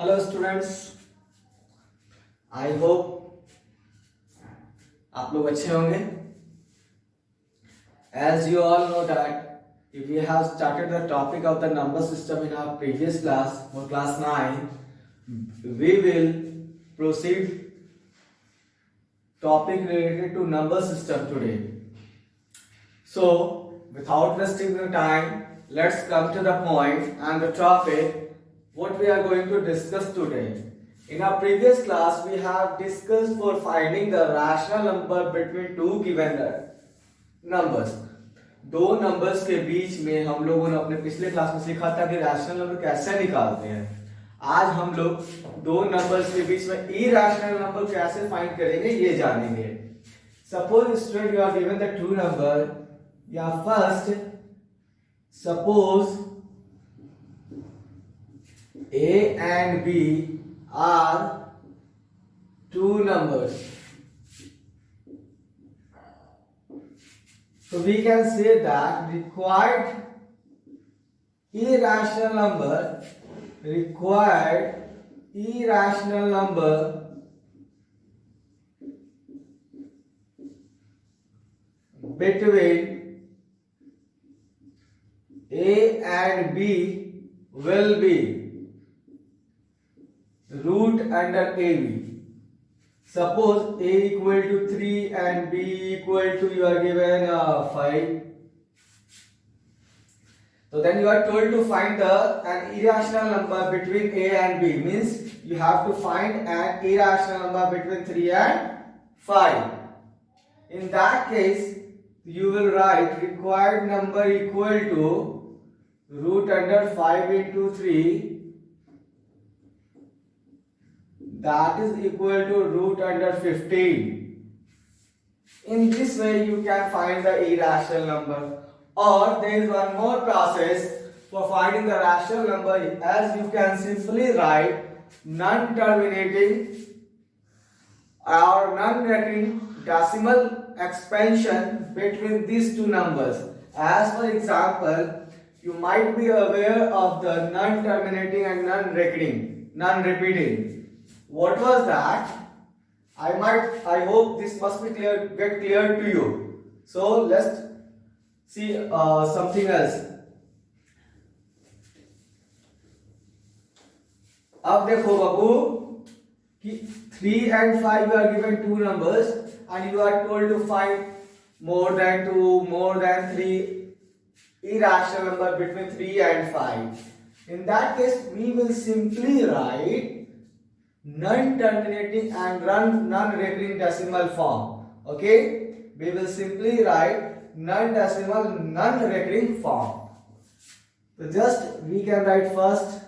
Hello students, I hope आप लोग अच्छे होंगे. As you all know that we have started the topic of the number system in our previous class, for class 9. We will proceed topic related to number system today. So without wasting the time, let's come to the point and the topic what we are going to discuss today. In our previous class, we have discussed for finding the rational number between two given numbers. दो numbers के बीच में हम लोगों ने अपने पिछले class में सीखा था कि रैशनल नंबर कैसे निकालते हैं. आज हम लोग दो नंबर्स के बीच में इरैशनल नंबर कैसे फाइंड करेंगे ये जानेंगे. Suppose student you are given the two number, या first suppose A and B are two numbers. So we can say that required irrational number between A and B will be root under AB. Suppose A equal to 3 and B equal to you are given 5. So then you are told to find an irrational number between A and B. Means you have to find an irrational number between 3 and 5. In that case, you will write required number equal to root under 5 into 3. That is equal to root under 15. In this way you can find the irrational number. Or there is one more process for finding the rational number, as you can simply write non-terminating or non-recurring decimal expansion between these two numbers. As for example, you might be aware of the non-terminating and non-repeating. What was that? I hope this must be get clear to you. So let's see something else. अब देखो बाबू कि 3 and 5 you are given two numbers and you are told to find more than 2, more than 3 irrational number between 3 and 5. In that case, we will simply write non-terminating and non-recurring decimal form. Okay, we will simply write non-decimal non-recurring form. So just we can write first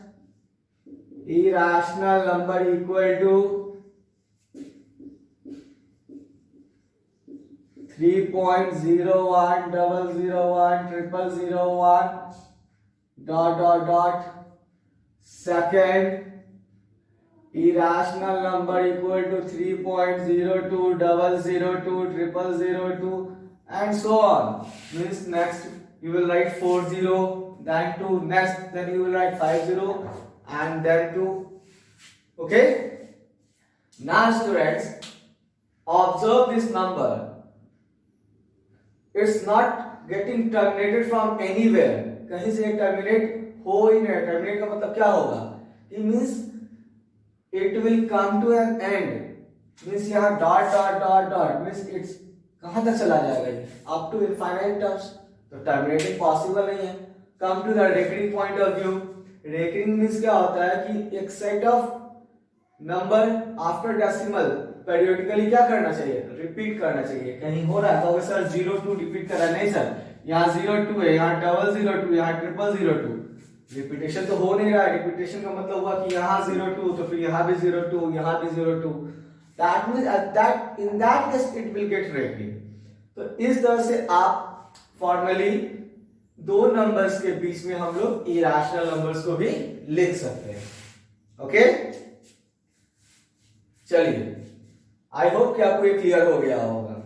irrational number equal to 3.01001001 dot second irrational number equal to 3.02002002 and so on. Means next you will write 40, then 2, next then you will write 50 and then 2. Okay, now students, observe this number. It's not getting terminated from anywhere. कहीं से terminate हो ही नहीं. terminate का मतलब क्या होगा? It means it will come to an end. Means यहाँ dot means it's कहाँ तक चला जाएगा ये? Up to infinite terms. तो terminating possible नहीं है. Come to the recurring point of view. Recurring means क्या होता है कि एक set of number after decimal periodically क्या करना चाहिए? Repeat करना चाहिए. कहीं हो रहा है तो सर 02 repeat कर रहा है, नहीं सर. यहाँ 02 है, यहाँ 002, यहाँ 0002. रिपीटेशन तो हो नहीं रहा है. रिपीटेशन का मतलब हुआ कि यहाँ 02 तो फिर यहाँ भी 02, यहाँ भी 02. That means that in that case it will get rapid. तो इस तरह से आप फॉर्मली दो नंबर्स के बीच में हम लोग इरैशनल नंबर्स को भी लिख सकते हैं. ओके, चलिए, आई होप कि आपको ये क्लियर हो गया होगा.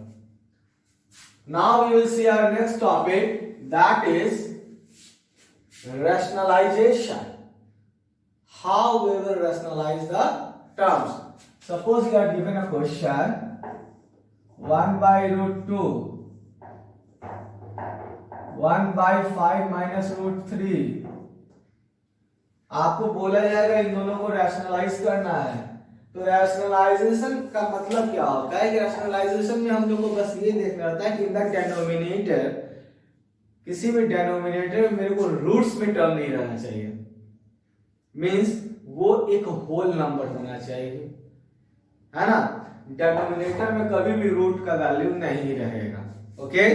Now we will see our next topic, that is rationalization. how we will rationalize the terms. Suppose you are given a question 1 by root 2 1 by 5 minus root 3, आपको बोला जाएगा इन दोनों को रैशनलाइज करना है। तो रैशनलाइजेशन का मतलब क्या होता है कि रैशनलाइजेशन में हम लोग को बस ये देखना होता है कि इन द डेनोमिनेटर, किसी भी डेनोमिनेटर में मेरे को रूट्स में टर्म नहीं रहना चाहिए, मींस वो एक होल नंबर होना चाहिए, है ना। डेनोमिनेटर में कभी भी रूट का वैल्यू नहीं रहेगा। ओके,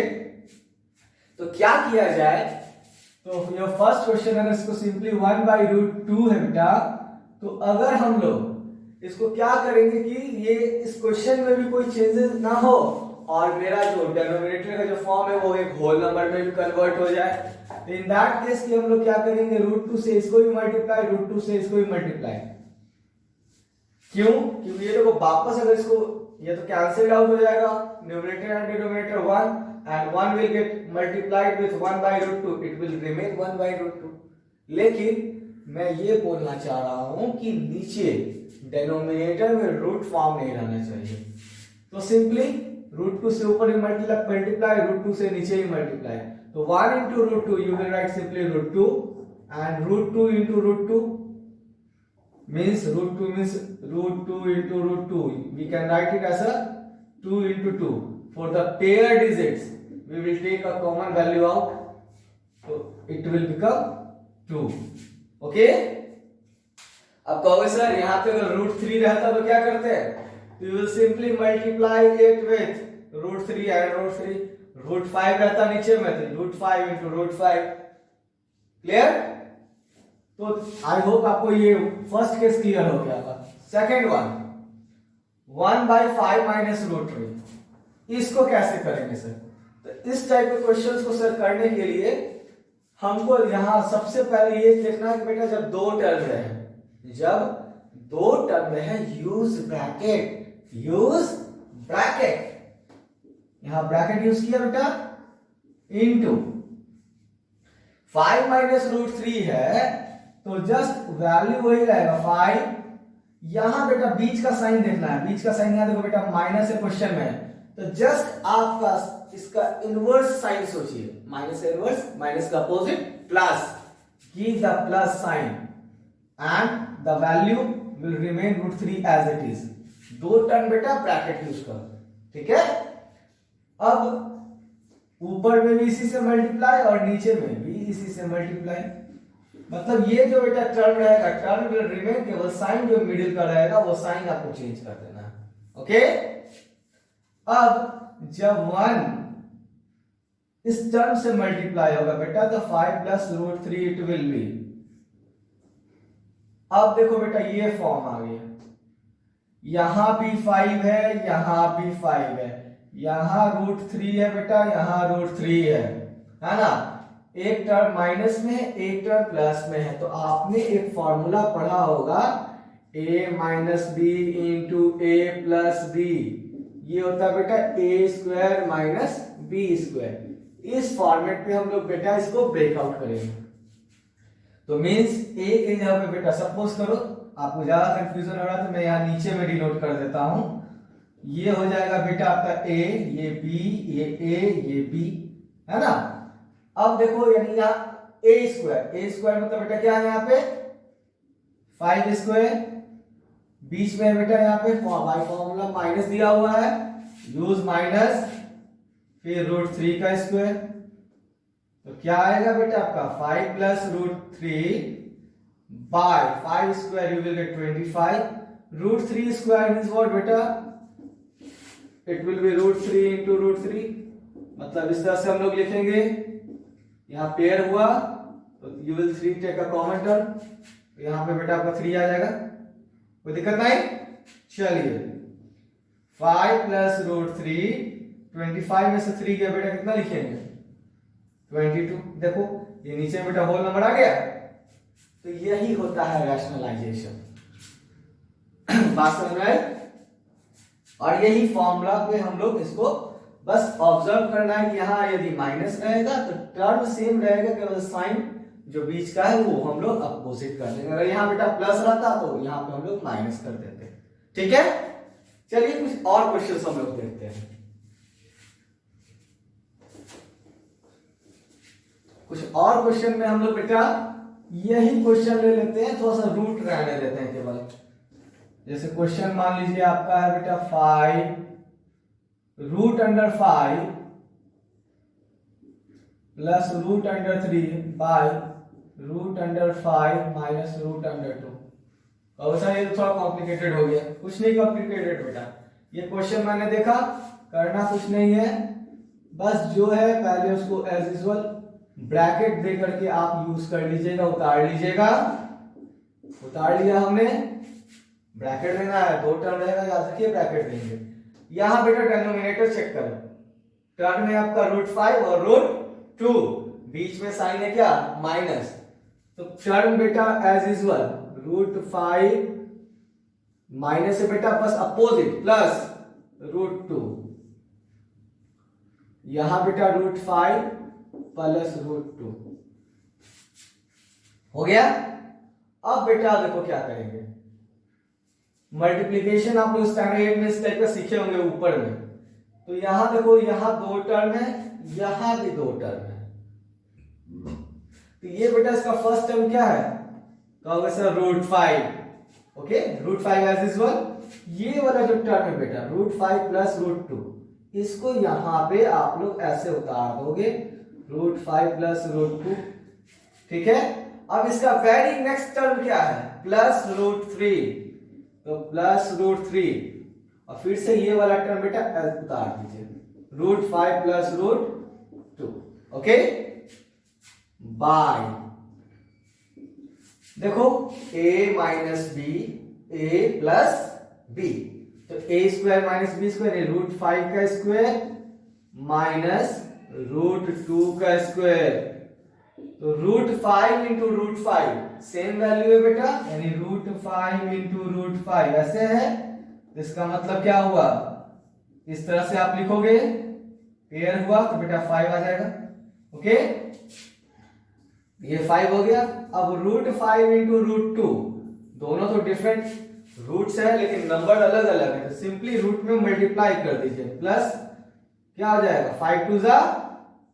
तो क्या किया जाए, तो ये फर्स्ट क्वेश्चन अगर इसको सिंपली 1 बाई रूट 2 है बेटा, तो अगर हम लोग इसको क्या करेंगे कि ये इस क्वेश्चन में भी कोई चेंजेस ना हो और मेरा जो डेनोमिनेटर का जो फॉर्म है वो एक होल नंबर में भी कन्वर्ट हो जाए, तो इन दैट केस कि हम लोग क्या करेंगे, रूट 2 से इसको भी मल्टीप्लाई, रूट 2 से इसको भी मल्टीप्लाई। क्यों? क्योंकि ये देखो वापस अगर इसको, ये तो कैंसिल आउट हो जाएगा, numerator and denominator 1 and 1 will get multiplied with 1 by root 2, it will remain 1 by root 2। लेकिन मैं ये बोलना चाह रहा हूं कि नीचे डेनोमिनेटर में रूट फॉर्म नहीं रहना चाहिए, तो सिंपली रूट 2 से ऊपर ही मल्टीप्लाई, रूट 2 से नीचे ही मल्टीप्लाई। तो 1 into root 2 you will write simply root 2 and root 2 into root 2 means root 2 means root 2 into root 2, we can write it as a 2 into 2। For the pair digits we will take a common value out, so it will become 2। Okay, अब कहोगे sir यहाँ पे अगर root 3 रहता तो क्या करते हैं, तो you will simply multiply it with root 3 and root 3। Root 5 रहता नीचे में तो रूट 5 into root 5। क्लियर? तो आई होप आपको ये फर्स्ट केस क्लियर हो गया था। Second one 1 by 5 minus root 3, इसको कैसे करेंगे सर? तो इस टाइप के क्वेश्चंस को सर करने के लिए हमको यहां सबसे पहले ये देखना है कि बेटा जब दो टर्म रहे, जब दो टर्म रहे यूज ब्रैकेट, यूज ब्रैकेट। यहां ब्रैकेट यूज किया बेटा, इनटू 5 माइनस रूट 3 है तो जस्ट वैल्यू वही रहेगा 5। यहां बेटा बीच का साइन देखना है, बीच का साइन यहां देखो बेटा माइनस है क्वेश्चन में, तो जस्ट आपका इसका इनवर्स साइन सोचिए, माइनस इनवर्स, माइनस का opposite plus, give the plus sign and the value will remain root 3 as it is. दो टर्म बेटा ब्रैकेट यूज करो, ठीक है। अब ऊपर में भी इसी से मल्टीप्लाई और नीचे में भी इसी से मल्टीप्लाई, मतलब ये जो बेटा टर्म रहेगा, टर्म विल रिमेन, केवल साइन जो मिडिल का रहेगा वो साइन आपको चेंज कर देना है। ओके, अब जब 1 इस टर्म से मल्टीप्लाई होगा बेटा तो 5 plus root 3 it will be. अब देखो बेटा ये फॉर्म आ गया, यहां भी 5 है, यहां भी 5 है, यहां रूट 3 है बेटा, यहां रूट 3 है ना। एक टर्म माइनस में है, एक टर्म प्लस में है, तो आपने एक फॉर्मूला पढ़ा होगा a minus B into A plus B, ये होता है बेटा A square minus B square. इस फॉर्मेट पे हम लोग बेटा इसको ब्रेकआउट करेंगे, तो मींस ए के जगह पे बेटा सपोज करो आपको ज्यादा कंफ्यूजन हो रहा है तो मैं यहाँ नीचे में डिनोट कर देता हूं, ये हो जाएगा बेटा आपका ए, ये बी, ये ए, ये बी, है ना। अब देखो यानी यहाँ ए स्क्वायर मतलब बेटा क्या है यहाँ पे 5 स्क्वायर, बीच में बेटा यहाँ पे बाय फॉर्मूला माइनस दिया हुआ है, यूज माइनस, फिर रूट 3 का स्क्वायर, तो क्या आएगा बेटा आपका 5 plus root 3 by 5 square you will get 25। Root 3 square means what बेटा, it will be root 3 into root 3, मतलब इस तरह से हम लोग लिखेंगे, यहाँ पेयर हुआ तो you will 3 take a common term, तो यहाँ पे बेटा आपका 3 आ जाएगा, कोई दिक्कत नहीं। चलिए 5 प्लस रूट 3, 25 में से 3 गया बेटा कितना लिखेंगे 22। देखो ये नीचे बेटा होल नंबर आ गया, तो यही होता है रैशनलाइजेशन। बात समझ में आई? और यही फॉर्मूला पे हम लोग इसको बस ऑब्जर्व करना है कि यहाँ यदि माइनस रहेगा तो टर्म सेम रहेगा, केवल साइन जो बीच का है वो हम लोग अपोजिट कर देंगे। अगर यहाँ बेटा प्लस रहता तो यहाँ पे हम लोग माइनस कर देते। ठीक है, चलिए कुछ और क्वेश्चन हम लोग देखते हैं। कुछ और क्वेश्चन में हम लोग बेटा यही क्वेश्चन ले लेते हैं, थोड़ा सा रूट रहने देते हैं केवल। जैसे क्वेश्चन मान लीजिए आपका है बेटा 5 root under 5 plus root under 3 by root under 5 minus root under 2। और सर ये थोड़ा कॉम्प्लिकेटेड हो गया। कुछ नहीं कॉम्प्लिकेटेड बेटा, ये क्वेश्चन मैंने देखा, करना कुछ नहीं है, बस जो है पहले उसको एज यूजुअल ब्रैकेट दे करके आप यूज कर लीजिएगा, उतार लीजिएगा। उतार लिया हमने, ब्रैकेट लेना है, दो टर्म रहेगा, याद रखिए ब्रैकेट देंगे। यहां बेटा डिनोमिनेटर चेक करो, टर्म है आपका √5 और √2, बीच में साइन है क्या माइनस, तो टर्म बेटा एज यूजुअल √5 माइनस है बेटा बस अपोजिट प्लस √2, यहां बेटा √5 प्लस √2 हो गया। अब बेटा देखो क्या करेंगे, मल्टीप्लीकेशन आप लोग स्टैंडर्ड 8 में इस टाइप का सीखे होंगे ऊपर में। तो यहां देखो, यहां दो टर्म है, यहां भी दो टर्म है, तो ये बेटा इसका फर्स्ट टर्म क्या है, कहोगे सर √5, ओके √5 एज यूजुअल। ये वाला जो टर्म है बेटा √5 प्लस √2, इसको यहां पे आप लोग ऐसे उतार दोगे, √5 प्लस √2, ठीक है। अब इसका वेरी नेक्स्ट टर्म क्या है, प्लस √3, तो प्लस √3, और फिर से ये वाला टर्म बेटा उतार दीजिए, √5 प्लस √2, ओके बाय, देखो a minus B a plus B, तो a square minus B square √5 का स्क्वायर माइनस √2 का स्क्वायर, तो √5 इंटू √5 सेम वैल्यू है बेटा, यानी √5 इंटू √5 ऐसे है, तो इसका मतलब क्या हुआ, इस तरह से आप लिखोगे, पेयर हुआ तो बेटा 5 आ जाएगा, ओके ये 5 हो गया। अब √5 इंटू √2, दोनों तो डिफरेंट रूट्स है लेकिन नंबर अलग अलग है, तो सिंपली रूट में मल्टीप्लाई कर दीजिए, प्लस क्या हो जाएगा 5 टू जा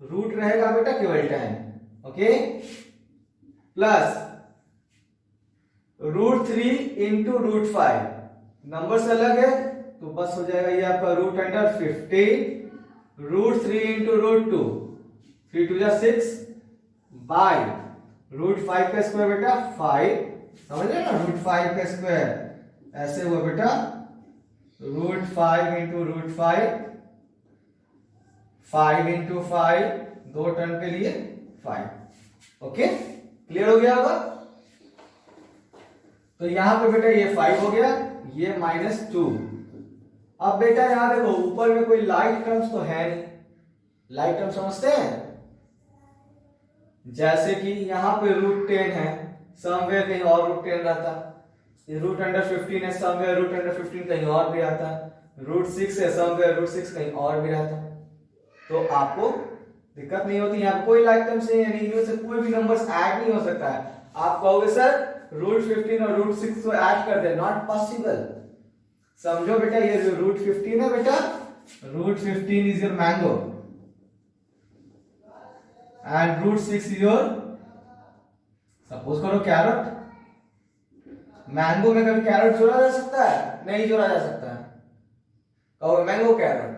रूट रहेगा बेटा केवल 10, ओके प्लस √3 इंटू √5, नंबर से अलग है तो बस हो जाएगा ये आपका √15, √3 इंटू √2, 3 टू जा 6 बाय √5 का स्क्वायर बेटा 5, समझ रहे ना, √5 का स्क्वायर ऐसे हुआ बेटा, √5 इंटू √5, 5 इंटू 5, दो टर्म के लिए 5, ओके क्लियर हो गया होगा। तो यहां पे बेटा ये 5 हो गया, ये -2। अब बेटा यहां देखो ऊपर में कोई लाइक टर्म्स तो है नहीं, लाइक टर्म समझते हैं, जैसे कि यहां पे √10 है, समवेयर कहीं और √10 रहता, ये √15 है, समवेयर √15 कहीं और भी आता, √6 है, समवेयर √6 कहीं और भी रहता, तो आपको दिक्कत नहीं होती, यहाँ कोई लाइक टर्म्स नहीं है, इनमें से कोई भी नंबर्स ऐड नहीं हो सकता है। आप कहोगे सर √15 और √6 को ऐड कर दे, नॉट पॉसिबल। समझो बेटा ये जो √15 है बेटा, √15 is your mango and √6 is your, suppose करो कैरट, मैंगो में कभी कैरट जोड़ा जा सकता है, नहीं जोड़ा जा सकता है, कहो मैंगो कैरट,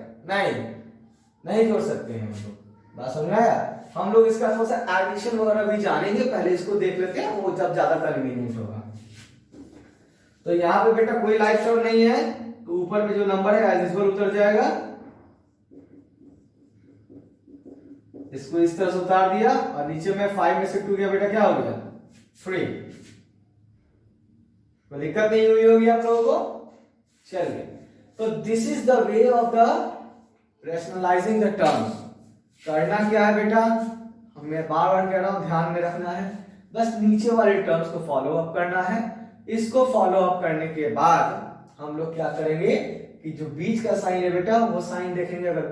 नहीं जोड़ सकते हैं हम लोग, बात समझ आया। हम लोग इसका थोड़ा सा एडिशन वगैरह भी जानेंगे, पहले इसको देख लेते हैं, वो जब ज्यादा कन्वीनियंट होगा। तो यहाँ पे बेटा कोई लाइक टर्म नहीं है, तो ऊपर में जो नंबर है एज यूजुअल उतर जाएगा, इसको इस तरह से उतार दिया, और नीचे में 5 में से 2 गया बेटा क्या हो गया 3, कोई दिक्कत नहीं हुई होगी आप लोगों को। चलिए, तो this is the way of the rationalising the terms. करना क्या है बेटा, मैं बार बार कह रहा हूं ध्यान में रखना है, बस नीचे वाले टर्म्स को फॉलो अप करना है। इसको फॉलो अप करने के बाद हम लोग क्या करेंगे कि जो बीच का साइन है बेटा वो साइन देखेंगे, अगर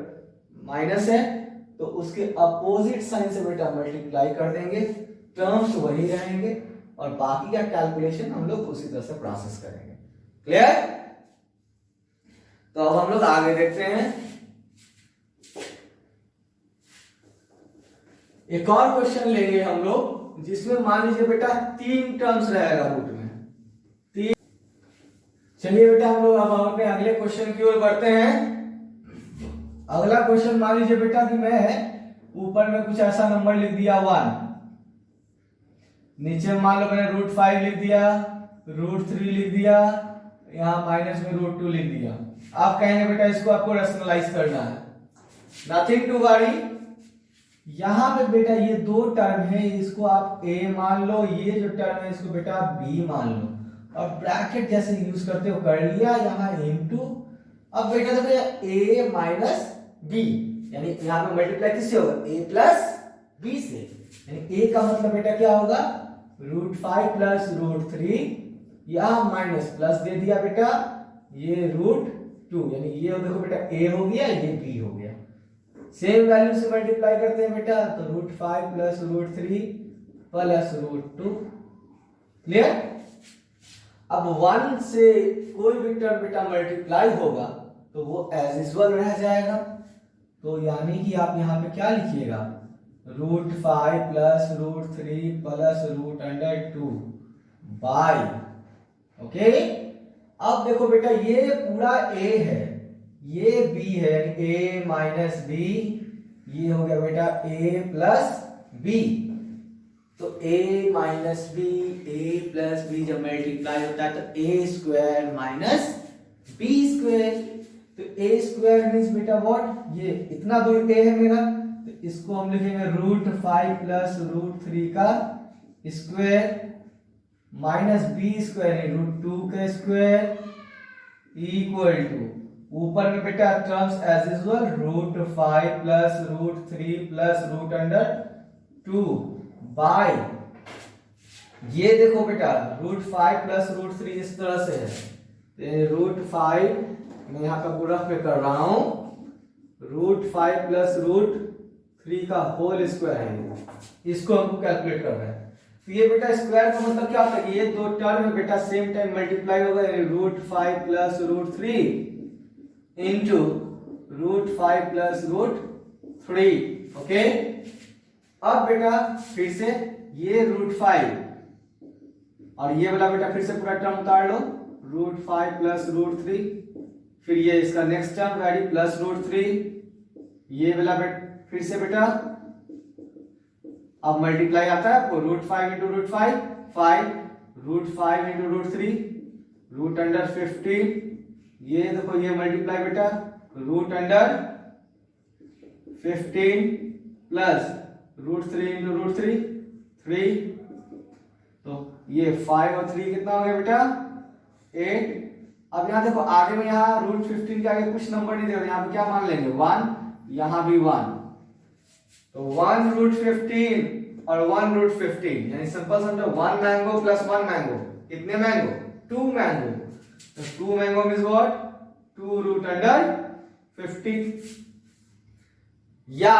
माइनस है तो उसके अपोजिट साइन से बेटा मल्टीप्लाई कर देंगे, टर्म्स वही रहेंगे और बाकी का कैलकुलेशन हम लोग उसी तरह से प्रोसेस करेंगे। क्लियर? तो अब हम लोग आगे देखते हैं। एक और क्वेश्चन लेंगे हम लोग जिसमें मान लीजिए बेटा 3 टर्म्स रहेगा रूट में 3। चलिए बेटा हम लोग अब अपने अगले क्वेश्चन की ओर बढ़ते हैं। अगला क्वेश्चन मान लीजिए बेटा कि मैं ऊपर में कुछ ऐसा नंबर लिख दिया 1, नीचे मान लो मैंने √5 लिख दिया, √3 लिख दिया, यहाँ माइनस में √2 लिख दिया। आप कहेंगे बेटा इसको आपको रैशनलाइज करना है। नथिंग टू वरी, यहां पे बेटा ये 2 टर्म है, इसको आप a मान लो, ये जो टर्म है इसको बेटा आप b मान लो, और ब्रैकेट जैसे यूज करते हो कर लिया यहाँ इनटू। अब बेटा देखो a माइनस b, यानी यहाँ पे मल्टीप्लाई किससे होगा a प्लस b से, यानी a का मतलब बेटा क्या होगा √5 प्लस √3, यहाँ माइनस प्लस दे दिया बेटा ये √2, यानी ये देखो बेटा a हो गया ये b हो गया। सेम वैल्यू से मल्टीप्लाई करते हैं बेटा तो √5 प्लस √3 प्लस √2। क्लियर? अब 1 से कोई भी टर्म बेटा मल्टीप्लाई होगा तो वो एज यूजुअल रह जाएगा, तो यानी कि आप यहाँ पे क्या लिखिएगा √5 प्लस √3 प्लस √2 बाई। ओके, अब देखो बेटा ये पूरा a है, ये b है, a माइनस b, ये हो गया बेटा a प्लस b। तो a minus b, a plus b जब मल्टीप्लाई होता है तो a square minus b square. तो a स्क्वायर मीन्स बेटा व्हाट, ये इतना दूर a है मेरा, तो इसको हम लिखेंगे √5 प्लस √3 का स्क्वायर माइनस b स्क्वायर √2 का स्क्वायर इक्वल टू, ऊपर में बेटा terms as usual √5 plus √3 plus √2 by, ये देखो बेटा √5 प्लस √3 इस तरह से है, √5 मैं यहाँ का पूरा पे कर रहा हूं, √5 प्लस √3 का होल स्क्वायर है, इसको हमको कैलकुलेट कर रहे हैं। तो ये बेटा स्क्वायर का मतलब क्या होता है, ये 2 टर्म में बेटा सेम टाइम मल्टीप्लाई होगा, यानी √5 प्लस √3 इंटू √5 प्लस √3। ओके, अब बेटा फिर से ये √5 और ये वाला बेटा फिर से पूरा टर्म उतार लो, √5 प्लस √3, फिर ये इसका नेक्स्ट टर्म वैल्यू प्लस √3, ये वाला फिर से बेटा अब मल्टीप्लाई आता है √5 इंटू √5 5, √5 इंटू √3 √15, ये देखो ये मल्टीप्लाई बेटा √15 प्लस √3 इंटू √3 3, तो ये 5 और 3 कितना हो गया बेटा 8। अब यहाँ देखो आगे में यहाँ √15 के आगे कुछ नंबर नहीं दे, यहाँ पे क्या मान लेंगे 1, यहाँ भी 1, तो 1 √15 और 1 √15, यानी सिंपल समझो 1 मैंगो प्लस 1 मैंगो, कितने मैंगो 2 मैंगो, तो 2 मैंगो मींस व्हाट 2 √50। या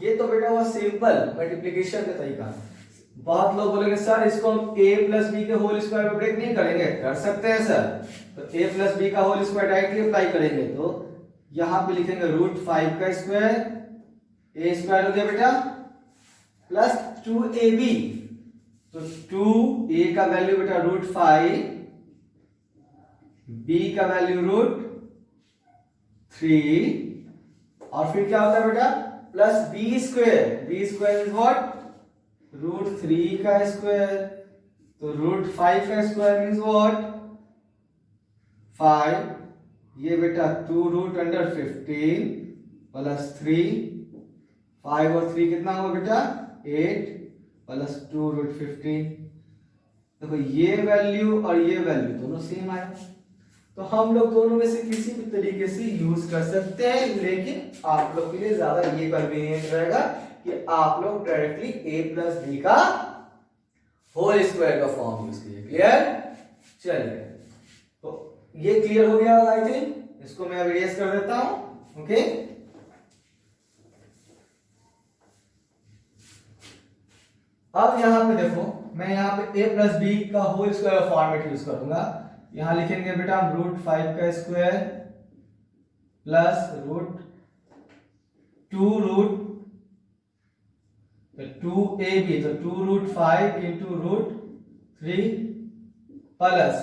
ये तो बेटा हुआ सिंपल मल्टीप्लिकेशन का तरीका। बहुत लोग बोलेंगे सर इसको हम a प्लस बी के होल स्क्वायर में ब्रेक नहीं करेंगे, कर सकते हैं सर, तो a प्लस बी का होल स्क्वायर डायरेक्टली अप्लाई करेंगे, तो यहां पे लिखेंगे √5 का स्क्वायर, a स्क्वायर हो गया बेटा प्लस 2ab, तो 2a का वैल्यू बेटा √5, b का वैल्यू √3, और फिर क्या होता है बेटा plus b square is what √3 का स्क्वायर, तो √5 का स्क्वायर मींस व्हाट 5, ये बेटा 2 √15 प्लस 3, 5 और 3 कितना होगा बेटा 8 प्लस 2 √15। देखो ये वैल्यू और ये वैल्यू दोनों सेम आया, तो हम लोग दोनों में से किसी भी तरीके से यूज कर सकते हैं, लेकिन आप लोग के लिए ज्यादा ये कन्वीनियंट रहेगा कि आप लोग डायरेक्टली a प्लस बी का होल स्क्वायर का फॉर्म यूज कीजिए। क्लियर? चलिए, तो ये क्लियर हो गया आई थिंक, इसको मैं इरेज कर देता हूं। ओके, अब यहाँ पे देखो, मैं यहाँ पे a प्लस बी का होल स्क्वायर फॉर्मेट यूज करूंगा। यहाँ लिखेंगे बेटा रूट 5 का स्क्वायर प्लस रूट 2ab, तो 2 root 5 into root 3 plus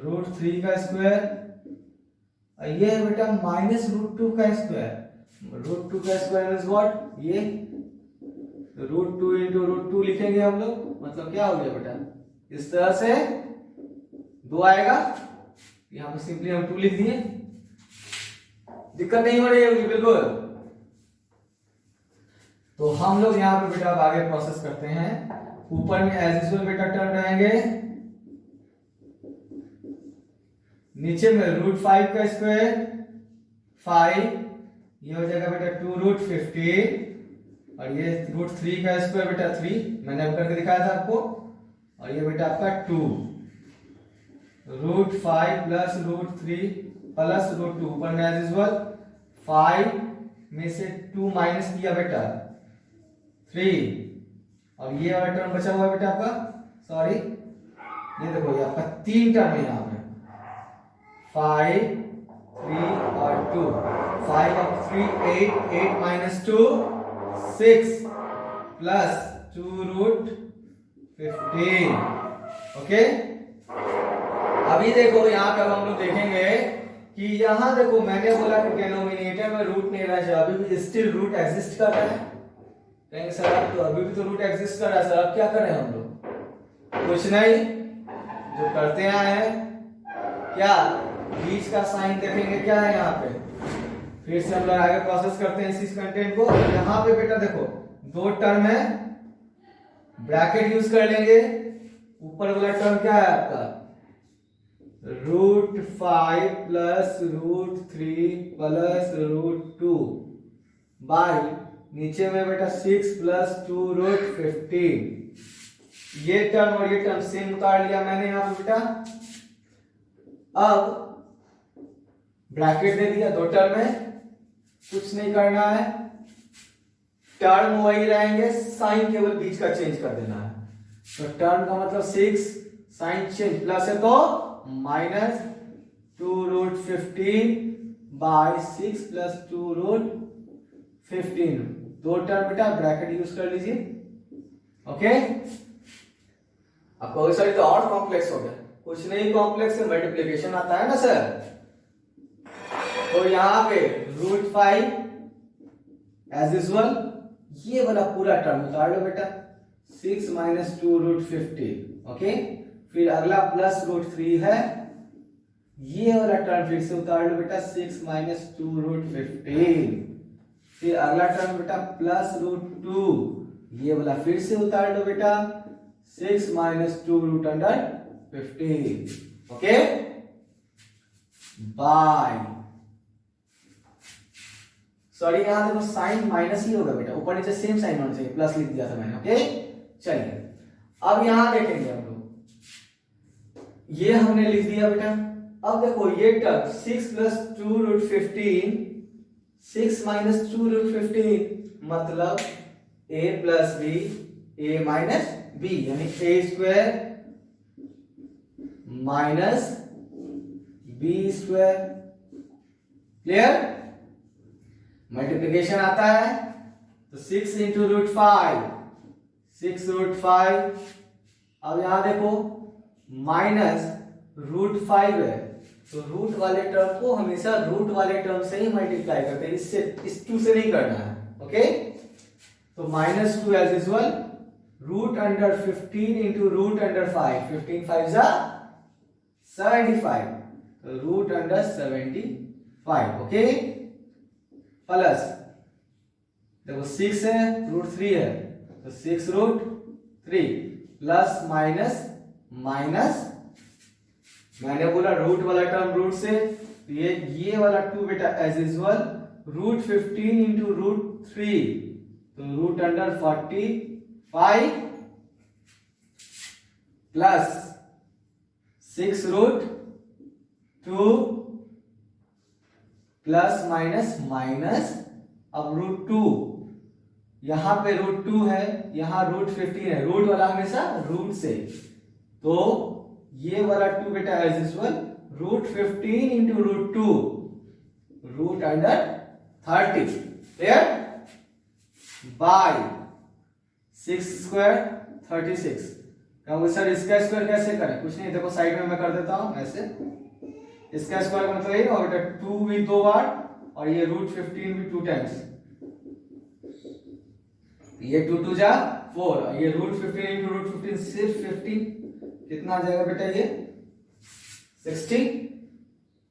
root 3 का स्क्वायर, ये बेटा माइनस रूट 2 का स्क्वायर। रूट 2 का स्क्वायर मींस व्हाट, ये रूट 2 इंटू रूट 2 लिखेंगे हम लोग, मतलब क्या हो गया बेटा, इस तरह से 2 आएगा, यहाँ पे सिंपली हम 2 लिख दिए, दिक्कत नहीं हो रही होगी बिल्कुल। तो हम लोग यहाँ पे बेटा आगे प्रोसेस करते हैं। ऊपर में एज यूजुअल बेटा टर्म रहेंगे, नीचे में रूट 5 का स्क्वायर 5, ये हो जाएगा बेटा 2 रूट 15, और ये रूट 3 का स्क्वायर बेटा 3, मैंने अब करके दिखाया था आपको, और ये बेटा आपका 2 root 5 plus root 3 plus root 2, ऊपर में एज यूजुअल 5 में से 2 माइनस किया बेटा 3, और ये वाला टर्म बचा हुआ है बेटा आपका, सॉरी ये देखो ये आपका 3 टर्म है यहाँ पे, 5 3 और 2, 5 और 3 8, 8 माइनस 2 6 प्लस 2 रूट 15। ओके, अभी देखो यहाँ पे हम लोग देखेंगे कि यहाँ देखो मैंने बोला कि डिनोमिनेटर में रूट नहीं रहना चाहिए, अभी भी स्टिल रूट एग्जिस्ट कर रहा है। कहेंगे सर अब तो अभी भी तो रूट एग्जिस्ट कर रहा है, सर अब क्या करें हम लोग, कुछ नहीं, जो करते आए हैं क्या, बीच का साइन देखेंगे क्या है यहाँ पे, फिर से हम लोग आगे प्रोसेस करते हैं इस कंटेंट को। यहाँ पे बेटा देखो 2 टर्म है, ब्रैकेट यूज कर लेंगे, ऊपर वाला टर्म क्या है आपका root 5 plus root 3 plus root 2 by नीचे में बेटा 6 प्लस 2 रूट 15, ये टर्म और ये टर्म सेम उतार लिया मैंने यहाँ पे बेटा। अब ब्रैकेट दे दिया, 2 टर्म है, कुछ नहीं करना है, टर्म वही रहेंगे, साइन केवल बीच का चेंज कर देना है। तो टर्म का मतलब 6, साइन चेंज, प्लस है तो minus 2 root 15 by 6 plus 2 root 15, 2 term बेटा ब्रैकेट यूज कर लीजिए। ओके, आपको सर तो और कॉम्प्लेक्स हो गया, कुछ नहीं कॉम्प्लेक्स है, मल्टीप्लिकेशन आता है ना सर। तो यहाँ पे रूट 5 एज यूजुअल ये वाला पूरा टर्म उतार लो बेटा, 6 माइनस 2 रूट 15। ओके, फिर अगला प्लस रूट 3 है, ये वाला टर्म फिर से उतार लो बेटा, 6 माइनस 2 रूट 15। फिर अगला टर्म बेटा प्लस रूट 2, ये वाला फिर से उतार लो बेटा, 6 minus 2 root under 15। Okay, bye, sorry यहाँ देखो साइन माइनस ही होगा बेटा, ऊपर नीचे सेम साइन होना चाहिए, प्लस लिख दिया था मैंने। ओके, चलिए अब यहां देखेंगे हम लोग, ये हमने लिख दिया बेटा। अब देखो ये term 6 plus 2 root 15, 6 minus 2 root 15 मतलब a plus B, a minus B, यानी a square minus B square. Clear, multiplication आता है तो 6 इंटू रूट 5, 6 रूट 5। अब यहां देखो माइनस रूट 5 है, तो रूट वाले टर्म को हमेशा रूट वाले टर्म से ही मल्टीप्लाई करते हैं, इससे इस 2 से नहीं करना है। ओके, तो minus 2 as usual, root under 15 into root under 5, 15 5 जा 75, तो रूट अंडर 75। ओके, प्लस देखो 6 है, रूट 3 है, तो 6 रूट 3 प्लस माइनस माइनस, मैंने बोला रूट वाला टर्म रूट से, तो ये वाला 2 बेटा as usual root 15 into root 3, तो root under 45 plus 6 root 2 plus minus minus, अब रूट 2 यहाँ पे √2 है, यहाँ √15 है, रूट वाला हमेशा रूट से, तो ये वाला 2 बेटा as usual √15 into √2 root under 30 clear by 6 square 36। कहोगे सर इसका स्क्वायर कैसे करें? कुछ नहीं, देखो साइड में मैं कर देता हूं ऐसे। इसका स्क्वायर का मतलब ये ना बेटा 2 भी 2 बार और ये √15 भी 2 टाइम्स, ये 2 2 जा 4, ये √15 इंटू √15 सिर्फ 15, कितना आ जाएगा बेटा ये 60।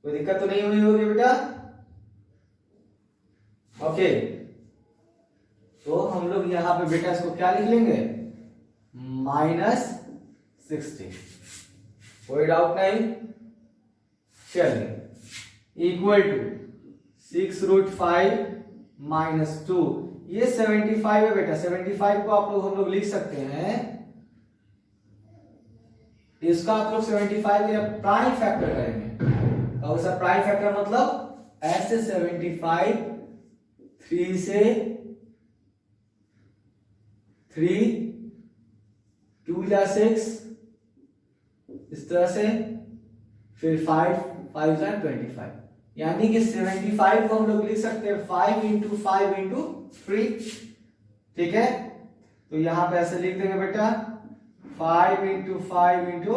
कोई दिक्कत तो नहीं हुई होगी बेटा? ओके, तो हम लोग यहां पे बेटा इसको क्या लिख लेंगे -60, कोई डाउट नहीं। चलिए इक्वल टू 6√5 - 2, ये 75 है बेटा। 75 को हम लोग लिख सकते हैं, इसका आप लोग 75 या प्राइम फैक्टर करेंगे। और सर प्राइम फैक्टर मतलब ऐसे 75 3 से 3 2 या 6 इस तरह से, फिर 5 5 या 25, यानी कि 75 को हम लोग लिख सकते हैं 5 इंटू 5 इंटू 3, ठीक है। तो यहां पे ऐसे लिख देंगे बेटा 5 इंटू 5 इंटू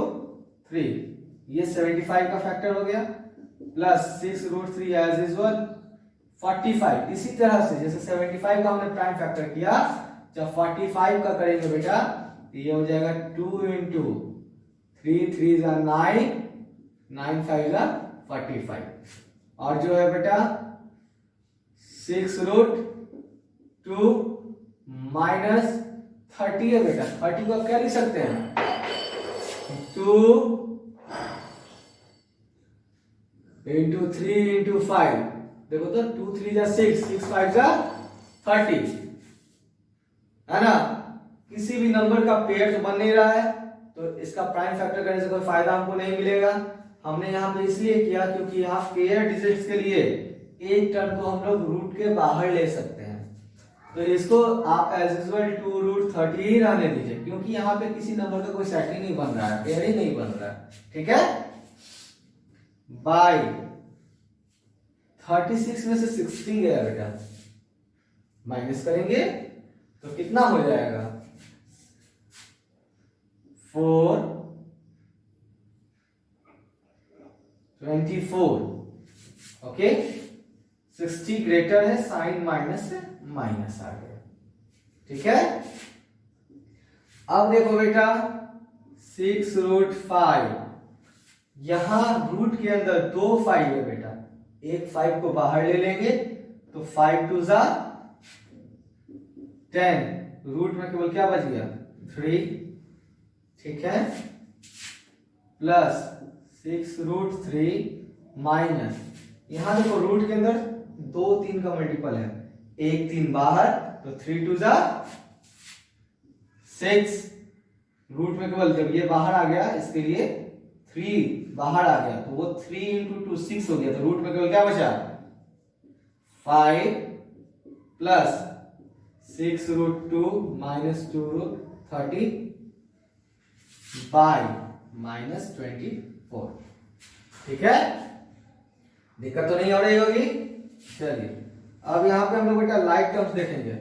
3, ये 75 का फैक्टर हो गया, प्लस 6√3 एज यूजुअल 45। इसी तरह से जैसे 75 का हमने प्राइम फैक्टर किया, जब 45 का करेंगे बेटा तो ये हो जाएगा 2 इंटू 3 3 जा 9 9 5 जा 45, और जो है बेटा 6√2 माइनस 30 है बेटा। 30 को क्या लिख सकते हैं 2 इंटू 3 इंटू 5, देखो तो 2 3 जा 6 6 5 जा 30, है ना। किसी भी नंबर का पेयर तो बन नहीं रहा है, तो इसका प्राइम फैक्टर करने से कोई फायदा हमको नहीं मिलेगा। हमने यहाँ पे इसलिए किया क्योंकि यहाँ पेयर डिजिट्स के लिए एक टर्म को हम लोग रूट के बाहर ले सकते हैं, तो इसको आप एज यूजुअल 2√30 ही रहने दीजिए, क्योंकि यहाँ पे किसी नंबर का कोई सेट ही नहीं बन रहा है, पेयर ही नहीं बन रहा है, ठीक है। बाय 36 में से 60 गया बेटा, माइनस करेंगे तो कितना हो जाएगा 4 24, ओके। 60 ग्रेटर है, साइन माइनस से माइनस आ गया, ठीक है। अब देखो बेटा 6√5, यहां रूट के अंदर 2 5 है बेटा, एक 5 को बाहर ले लेंगे तो 5 2 जा 10, रूट में केवल क्या बच गया 3, ठीक है, प्लस 6√3 माइनस, यहां देखो रूट के अंदर 2 3 का मल्टीपल है, 1 3 बाहर तो 3 2 जा 6, रूट में केवल जब ये बाहर आ गया इसके लिए 3 बाहर आ गया, तो वो 3 इंटू 2 6 हो गया, तो रूट में केवल क्या बचा 5 प्लस 6√2 माइनस 2√30 बाय -24, ठीक है। दिक्कत तो नहीं हो रही होगी। चलिए अब यहाँ पे हम लोग बेटा लाइक टर्म्स देखेंगे।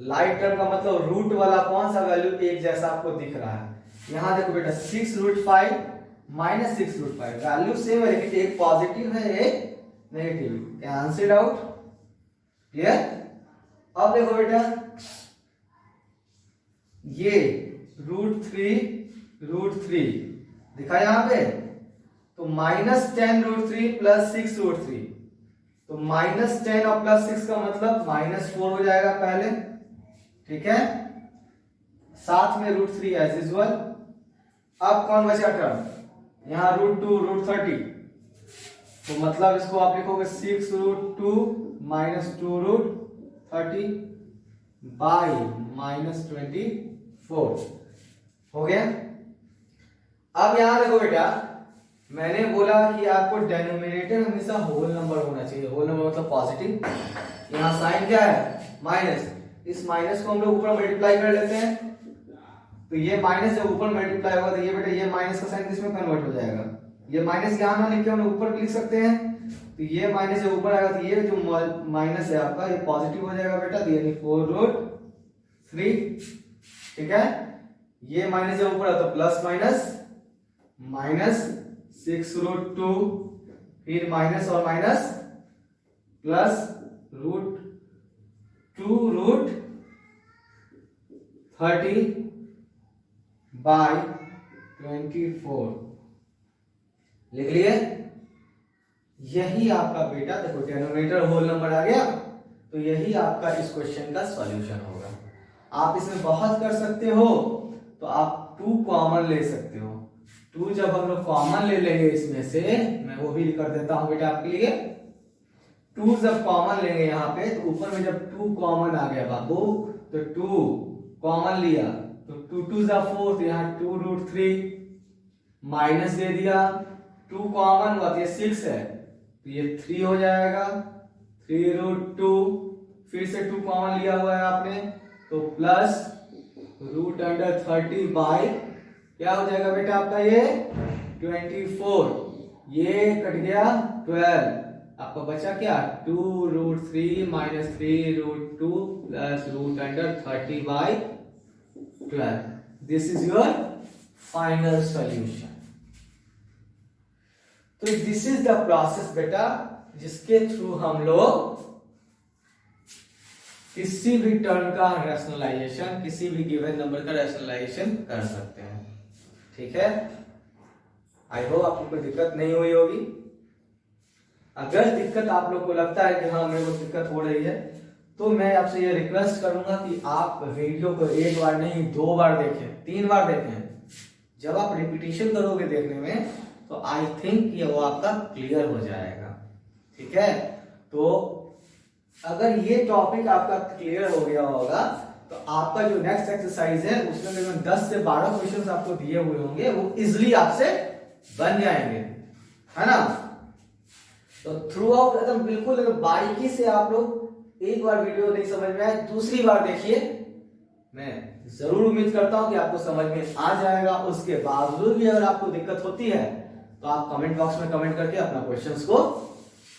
लाइक टर्म का मतलब रूट वाला कौन सा वैल्यू एक जैसा आपको दिख रहा है। यहाँ देखो बेटा 6√5 माइनस 6√5, वैल्यू सेम है लेकिन एक पॉजिटिव है एक नेगेटिव, कैंसिल आउट, क्लियर। अब देखो बेटा ये √3 दिखा यहाँ पे, तो -10√3 प्लस 6√3, तो -10 और +6 का मतलब -4 हो जाएगा पहले, ठीक है, साथ में √3 एज यूजुअल। अब कौन बचा टर्म यहाँ √2 √30, तो मतलब इसको आप लिखोगे 6√2 माइनस 2√30 बाई -24 हो गया। अब यहां देखो बेटा मैंने बोला कि आपको डेनोमिनेटर हमेशा होल नंबर होना चाहिए, होल नंबर मतलब पॉजिटिव। यहाँ साइन क्या है माइनस, इस माइनस को हम लोग ऊपर मल्टीप्लाई कर लेते हैं, तो ये माइनस जब ऊपर मल्टीप्लाई होगा तो ये बेटा ये माइनस का साइन किसमें कन्वर्ट हो जाएगा, ये माइनस यहाँ ना लिख के हम लोग ऊपर लिख सकते हैं, तो ये माइनस जब ऊपर आएगा तो ये जो माइनस है आपका ये पॉजिटिव हो जाएगा बेटा, तो यानी 4√3, ठीक है। ये माइनस जब ऊपर आता तो प्लस माइनस 6√2, फिर माइनस और माइनस प्लस √2√30/24 लिख लिए। यही आपका बेटा देखो डिनोमिनेटर होल नंबर आ गया, तो यही आपका इस क्वेश्चन का सॉल्यूशन होगा। आप इसमें बहुत कर सकते हो, तो आप 2 कॉमन ले सकते हो। 2 जब हम लोग कॉमन ले लेंगे इसमें से, मैं वो भी कर देता हूं बेटा आपके लिए। 2 जब कॉमन लेंगे यहाँ पे, तो ऊपर में जब 2 कॉमन आ गया बाबू, तो 2 कॉमन लिया तो 2 2 जा 4, तो यहाँ 2√3 माइनस दे दिया, 2 कॉमन हुआ तो ये 6 है, तो ये 3 हो जाएगा, 3√2, फिर से 2 कॉमन लिया हुआ है आपने, तो प्लस √30 बाई क्या हो जाएगा बेटा आपका ये 24, ये कट गया 12, आपका बचा क्या 2√3 minus 3√2 plus √30/12। This is your final solution. तो दिस इज द प्रोसेस बेटा, जिसके थ्रू हम लोग किसी भी टर्म का रैशनलाइजेशन, किसी भी गिवन नंबर का रैशनलाइजेशन कर सकते हैं, ठीक है। आई होप आपको कोई दिक्कत नहीं हुई होगी। अगर दिक्कत आप लोग को लगता है कि हाँ मेरे को दिक्कत हो रही है, तो मैं आपसे ये रिक्वेस्ट करूंगा कि आप वीडियो को 1 बार नहीं 2 बार देखें, 3 बार देखें। जब आप रिपीटिशन करोगे देखने में, तो आई थिंक ये वो आपका क्लियर हो जाएगा, ठीक है। तो अगर ये टॉपिक आपका क्लियर हो गया होगा, तो आपका जो नेक्स्ट एक्सरसाइज है उसमें 10 से 12 क्वेश्चंस आपको दिए हुए होंगे, वो इजिली आपसे बन जाएंगे, है ना। तो थ्रू आउट एकदम बिल्कुल एकदम बारीकी से आप लोग, एक बार वीडियो नहीं समझ में आए दूसरी बार देखिए, मैं जरूर उम्मीद करता हूं कि आपको समझ में आ जाएगा। उसके बावजूद भी अगर आपको दिक्कत होती है, तो आप कमेंट बॉक्स में कमेंट करके अपना क्वेश्चंस को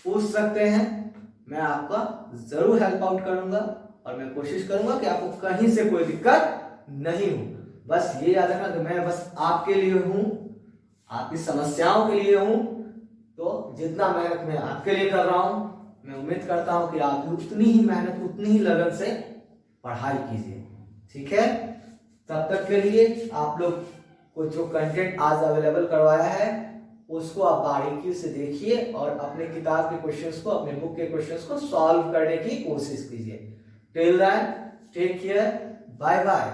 पूछ सकते हैं। मैं आपका जरूर हेल्प आउट करूंगा, और मैं कोशिश करूंगा कि आपको कहीं से कोई दिक्कत नहीं हो। बस ये याद रखना कि मैं बस आपके लिए हूं, आपकी समस्याओं के लिए हूं। तो जितना मेहनत मैं आपके लिए कर रहा हूं, मैं उम्मीद करता हूं कि आप भी उतनी ही मेहनत, उतनी ही लगन से पढ़ाई कीजिए, ठीक है। तब तक के लिए आप लोग को जो कंटेंट आज अवेलेबल करवाया है, उसको आप बारीकी से देखिए और अपने किताब के क्वेश्चंस को, अपने बुक के क्वेश्चंस को सॉल्व करने की कोशिश कीजिए। Till then take care, bye bye.